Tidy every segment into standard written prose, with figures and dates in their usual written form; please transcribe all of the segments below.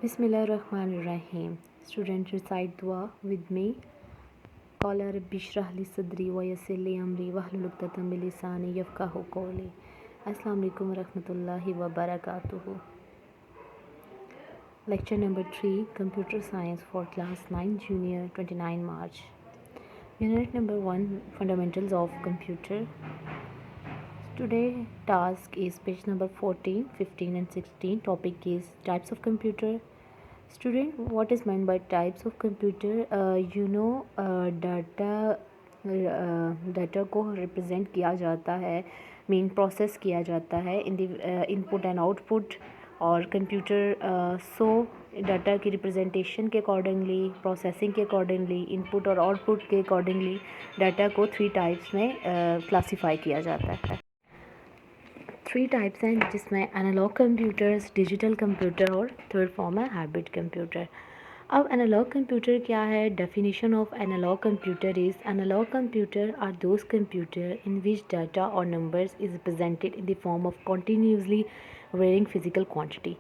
Bismillahirrahmanirrahim. Student recite dua with me. Qala rabbi shrah li sadri wa yassir li amri wahlul 'uqdatam min lisani yafqahu qawli. Assalamu alaikum wa rahmatullahi wa barakatuhu. Lecture number 3, Computer Science for Class 9 Junior, 29 March. Unit number 1, Fundamentals of Computer. Today task is page number 14, 15 and 16. Topic is types of computer. Student, what is meant by types of computer? Data को represent किया जाता है, mean process किया जाता है इन दी input and output और computer so data की representation के अकॉर्डिंगली, प्रोसेसिंग के अकॉर्डिंगली, इनपुट और आउटपुट के अकॉर्डिंगली डाटा को 3 टाइप्स में क्लासीफाई किया जाता है। 3 टाइप्स हैं जिसमें एनालॉग कंप्यूटर्स, डिजिटल कंप्यूटर और थर्ड फॉर्म है हाइब्रिड कंप्यूटर। अब एनालॉग कंप्यूटर क्या है? Definition of analogue computer is analogue computer are those computers in which data और numbers is represented in the form of continuously varying physical quantity.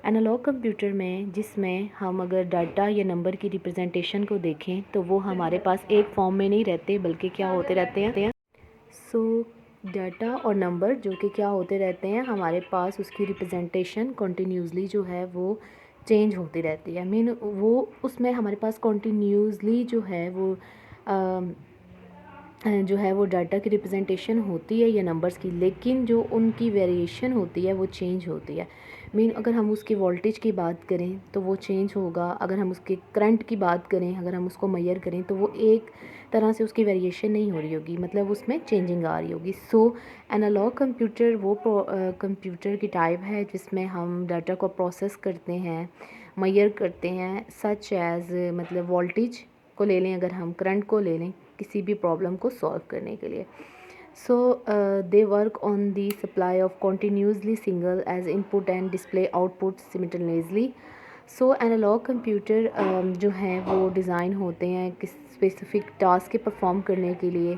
Analogue computer में जिसमें हम अगर data या number की रिप्रेजेंटेशन को देखें तो वो हमारे पास एक फॉर्म में नहीं रहते, बल्कि क्या होते रहते हैं। डाटा और नंबर जो कि क्या होते रहते हैं हमारे पास, उसकी रिप्रेजेंटेशन कॉन्टीन्यूसली जो है वो चेंज होती रहती है। मीन वो उसमें हमारे पास कॉन्टीन्यूसली जो है वो डाटा की रिप्रेजेंटेशन होती है या नंबर्स की, लेकिन जो उनकी वेरिएशन होती है वो चेंज होती है। मीन अगर हम उसकी वोल्टेज की बात करें तो वो चेंज होगा, अगर हम उसके करंट की बात करें, अगर हम उसको मेजर करें तो वो एक तरह से उसकी वेरिएशन नहीं हो रही होगी, मतलब उसमें चेंजिंग आ रही होगी। सो एनालॉग कंप्यूटर वो कंप्यूटर की टाइप है जिसमें हम डाटा को प्रोसेस करते हैं, मेजर करते हैं, सच एज़ मतलब वोल्टेज को ले लें, अगर हम करंट को ले लें किसी भी प्रॉब्लम को सॉल्व करने के लिए। So they work on the supply of continuously signal as input and display output simultaneously. So analogue computer जो हैं वो डिज़ाइन होते हैं किस स्पेसिफिक टास्क के परफॉर्म करने के लिए।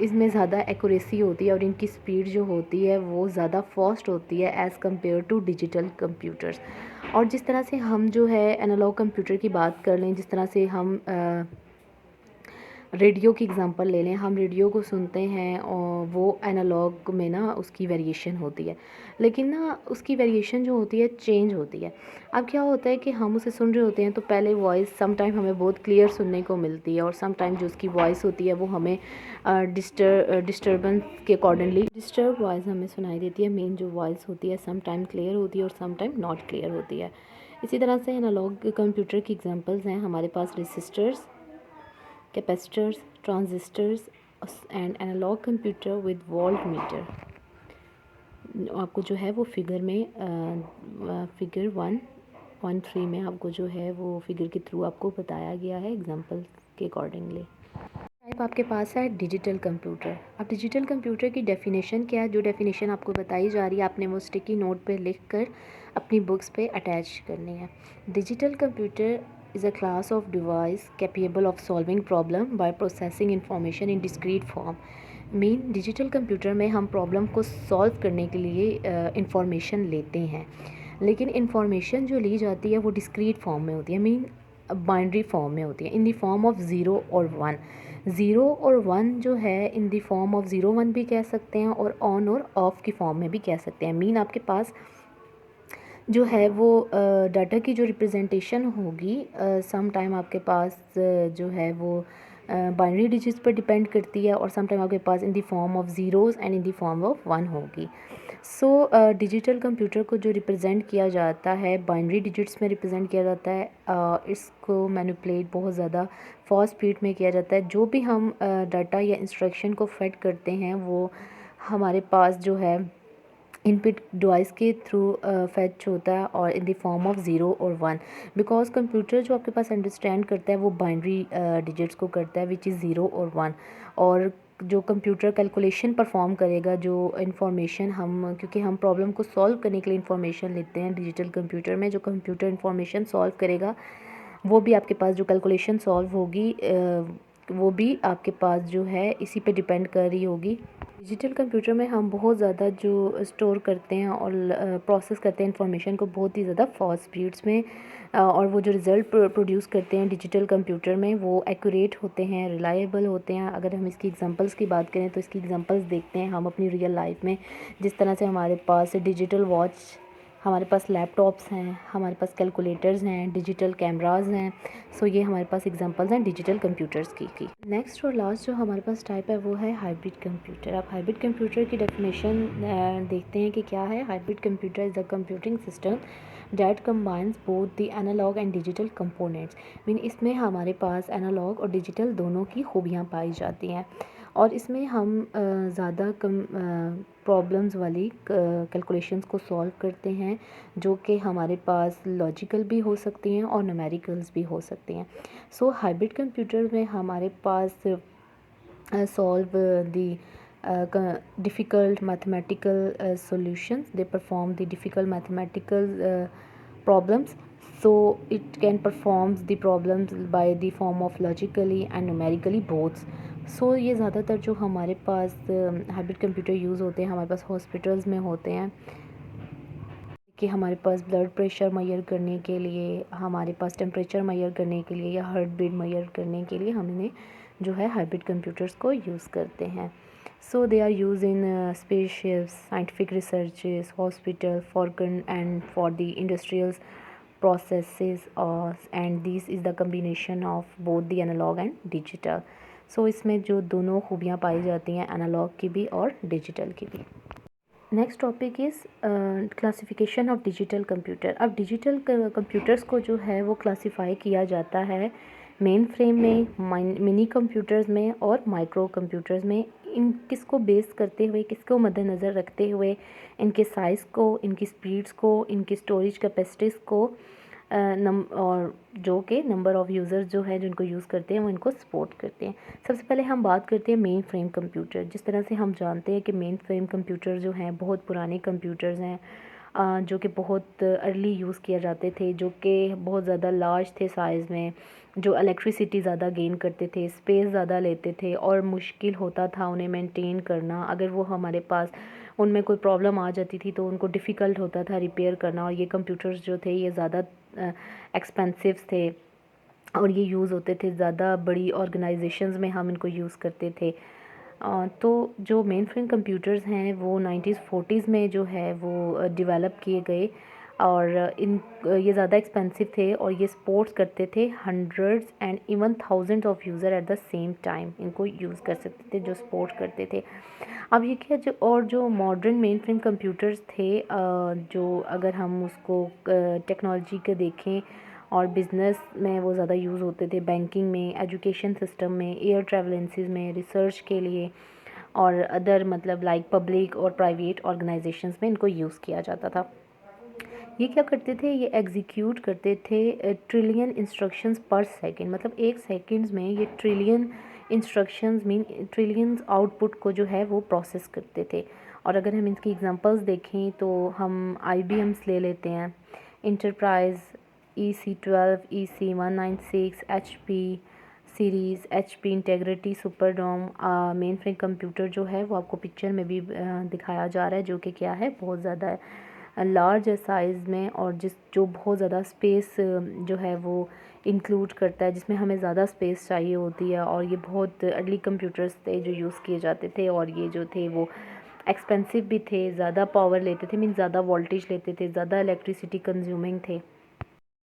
इसमें ज़्यादा एक्यूरेसी होती है और इनकी स्पीड जो होती है वो ज़्यादा फास्ट होती है as compare to digital computers. और जिस तरह से हम जो है एनालॉग कंप्यूटर की बात कर लें, जिस तरह से हम रेडियो की एग्ज़ाम्पल ले लें, हम रेडियो को सुनते हैं और वो एनालॉग में ना उसकी वेरिएशन होती है, लेकिन ना उसकी वेरिएशन जो होती है चेंज होती है। अब क्या होता है कि हम उसे सुन रहे होते हैं तो पहले वॉइस सम टाइम हमें बहुत क्लियर सुनने को मिलती है और सम टाइम जो उसकी वॉइस होती है वो हमें डिस्टर्बेंस के अकॉर्डिंगली डिस्टर्ब वॉइस हमें सुनाई देती है। मेन जो वॉइस होती है सम टाइम क्लियर होती है और सम टाइम नॉट क्लियर होती है। इसी तरह से एनालॉग कंप्यूटर की एग्जांपल्स हैं हमारे पास resistors, capacitors, transistors and analogue computer with voltmeter. आपको जो है वो फिगर में फिगर 113 में आपको जो है वो फिगर के थ्रू आपको बताया गया है एग्जांपल के अकॉर्डिंगली। टाइप आपके पास है डिजिटल कंप्यूटर। अब डिजिटल कंप्यूटर की डेफिनेशन क्या है? जो डेफिनेशन आपको बताई जा रही है आपने वो स्टिकी नोट पे लिख कर अपनी बुक्स पे अटैच करनी है। Digital computer is a class of device capable of solving problem by processing information in discrete form। Mean digital computer में हम प्रॉब्लम को सॉल्व करने के लिए इंफॉर्मेशन लेते हैं, लेकिन इंफॉर्मेशन जो ली जाती है वो डिस्क्रीट फॉर्म में होती है, मीन बाइनरी फॉर्म में होती है, इन द फॉर्म ऑफ 0 और 1। 0 और 1 जो है इन द फॉर्म ऑफ 0 1 भी कह सकते हैं और ऑन और ऑफ की फॉर्म में भी कह सकते हैं। मीन आपके पास जो है वो डाटा की जो रिप्रेजेंटेशन होगी सम टाइम आपके पास जो है वो बाइनरी डिजिट्स पर डिपेंड करती है और सम टाइम आपके पास in the form of zeros and in the form of 1 होगी। सो डिजिटल कंप्यूटर को जो रिप्रेजेंट किया जाता है बाइनरी डिजिट्स में रिप्रेजेंट किया जाता है। इसको मैनिपुलेट बहुत ज़्यादा फास्ट स्पीड में किया जाता है। जो भी हम डाटा या इंस्ट्रक्शन को फेड करते हैं वो हमारे पास जो है इनपुट डिवाइस के थ्रू फैच होता है और इन द फॉर्म ऑफ 0 और 1। बिकॉज कंप्यूटर जो आपके पास अंडरस्टैंड करता है वो बाइनरी डिजिट्स को करता है विच इज़ 0 और 1। और जो कंप्यूटर कैलकुलेशन परफॉर्म करेगा, जो इंफॉर्मेशन क्योंकि हम प्रॉब्लम को सॉल्व करने के लिए इंफॉर्मेशन लेते हैं डिजिटल कंप्यूटर में, जो कंप्यूटर इंफॉर्मेशन सॉल्व करेगा वो भी आपके पास जो कैलकुलेशन सॉल्व होगी वो भी आपके पास जो है इसी पे डिपेंड कर रही होगी। डिजिटल कंप्यूटर में हम बहुत ज़्यादा जो स्टोर करते हैं और प्रोसेस करते हैं इंफॉर्मेशन को बहुत ही ज़्यादा फास्ट स्पीड्स में, और वो जो रिज़ल्ट प्रोड्यूस करते हैं डिजिटल कंप्यूटर में वो एक्यूरेट होते हैं, रिलायबल होते हैं। अगर हम इसकी एग्जांपल्स की बात करें तो इसकी एग्जांपल्स देखते हैं हम अपनी रियल लाइफ में, जिस तरह से हमारे पास डिजिटल वॉच, हमारे पास लैपटॉप्स हैं, हमारे पास कैलकुलेटर्स हैं, डिजिटल कैमरास हैं। सो ये हमारे पास एग्जांपल्स हैं डिजिटल कंप्यूटर्स की। नेक्स्ट और लास्ट जो हमारे पास टाइप है वो है हाइब्रिड कंप्यूटर। आप हाइब्रिड कंप्यूटर की डेफिनेशन देखते हैं कि क्या है। Hybrid computer is a computing system that combines both the analogue and digital components. Mean इसमें हमारे पास एनालॉग और डिजिटल दोनों की खूबियाँ पाई जाती हैं, और इसमें हम ज़्यादा कम प्रॉब्लम्स वाली कैलकुलेशंस को सॉल्व करते हैं, जो कि हमारे पास लॉजिकल भी हो सकती हैं और न्यूमेरिकल्स भी हो सकती हैं। सो हाइब्रिड कंप्यूटर में हमारे पास solve the difficult mathematical solutions. They perform the difficult mathematical problems. So it can perform the problems by the form of logically and numerically both. सो ये ज़्यादातर जो हमारे पास हाइब्रिड कंप्यूटर यूज़ होते हैं हमारे पास हॉस्पिटल्स में होते हैं, कि हमारे पास ब्लड प्रेशर मेजर करने के लिए, हमारे पास टेम्परेचर मेजर करने के लिए या हार्ट बीट मेजर करने के लिए हम इन्हें जो है हाइब्रिड कंप्यूटर्स को यूज़ करते हैं। So they are use in spaceships, scientific researches, hospital for and for the industrial processes, and this is the combination of both the analogue and digital. So इसमें जो दोनों खूबियाँ पाई जाती हैं एनालॉग की भी और डिजिटल की भी। Next topic is classification of digital computer. अब डिजिटल कंप्यूटर्स को जो है वो क्लासिफाई किया जाता है मेन फ्रेम में, मिनी कंप्यूटर्स में और माइक्रो कंप्यूटर्स में। इन किसको बेस करते हुए, किसको मद्देनज़र रखते हुए, इनके साइज़ को, इनकी स्पीड्स को, इनकी स्टोरेज कैपेसिटीज़ को और जो कि नंबर ऑफ़ यूज़र्स जो है जिनको यूज़ करते हैं वो इनको सपोर्ट करते हैं। सबसे पहले हम बात करते हैं मेन फ्रेम कंप्यूटर। जिस तरह से हम जानते हैं कि मेन फ्रेम कंप्यूटर जो हैं बहुत पुराने कंप्यूटर्स हैं, जो कि बहुत अर्ली यूज़ किए जाते थे, जो कि बहुत ज़्यादा लार्ज थे साइज़ में, जो इलेक्ट्रिसिटी ज़्यादा गेन करते थे, स्पेस ज़्यादा लेते थे और मुश्किल होता था उन्हें मेंटेन करना। अगर वो हमारे पास उनमें कोई प्रॉब्लम आ जाती थी तो उनको डिफ़िकल्ट होता था रिपेयर करना, और ये कंप्यूटर्स जो थे ये ज़्यादा एक्सपेंसिव थे और ये यूज़ होते थे ज़्यादा बड़ी ऑर्गेनाइजेशंस में हम इनको यूज़ करते थे। तो जो मेन फ्रेम कंप्यूटर्स हैं वो 1940s में जो है वो डेवलप किए गए, और ये ज़्यादा एक्सपेंसिव थे और ये सपोर्ट्स करते थे hundreds and even thousands of user at the same time इनको यूज़ कर सकते थे, जो सपोर्ट करते थे। अब ये क्या जो मॉडर्न मेन फ्रेम कंप्यूटर्स थे, जो अगर हम उसको टेक्नोलॉजी के देखें और बिज़नेस में वो ज़्यादा यूज़ होते थे, बैंकिंग में, एजुकेशन सिस्टम में, एयर ट्रैवलेंसेज में, रिसर्च के लिए और अदर मतलब लाइक पब्लिक और प्राइवेट ऑर्गेनाइजेशंस में इनको यूज़ किया जाता था। ये क्या करते थे, ये एग्जीक्यूट करते थे ट्रिलियन इंस्ट्रक्शंस पर सेकंड, मतलब एक सेकंड्स में ये trillion instructions mean trillions output को जो है वो प्रोसेस करते थे। और अगर हम इसकी एग्जांपल्स देखें तो हम IBMs ले लेते हैं, enterprise EC12, EC196, HP series, HP integrity, Superdome. Main frame computer जो है वो आपको पिक्चर में भी दिखाया जा रहा है, जो कि क्या है बहुत ज़्यादा लार्ज है साइज़ में, और जो बहुत ज़्यादा स्पेस जो है वो इंक्लूड करता है, जिसमें हमें ज़्यादा स्पेस चाहिए होती है। और ये बहुत अर्ली कंप्यूटर्स थे जो यूज़ किए जाते थे, और ये जो थे वो एक्सपेंसिव भी थे, ज़्यादा पावर लेते थे, मीन ज़्यादा वोल्टेज लेते थे, ज़्यादा इलेक्ट्रिसिटी कंज्यूमिंग थे।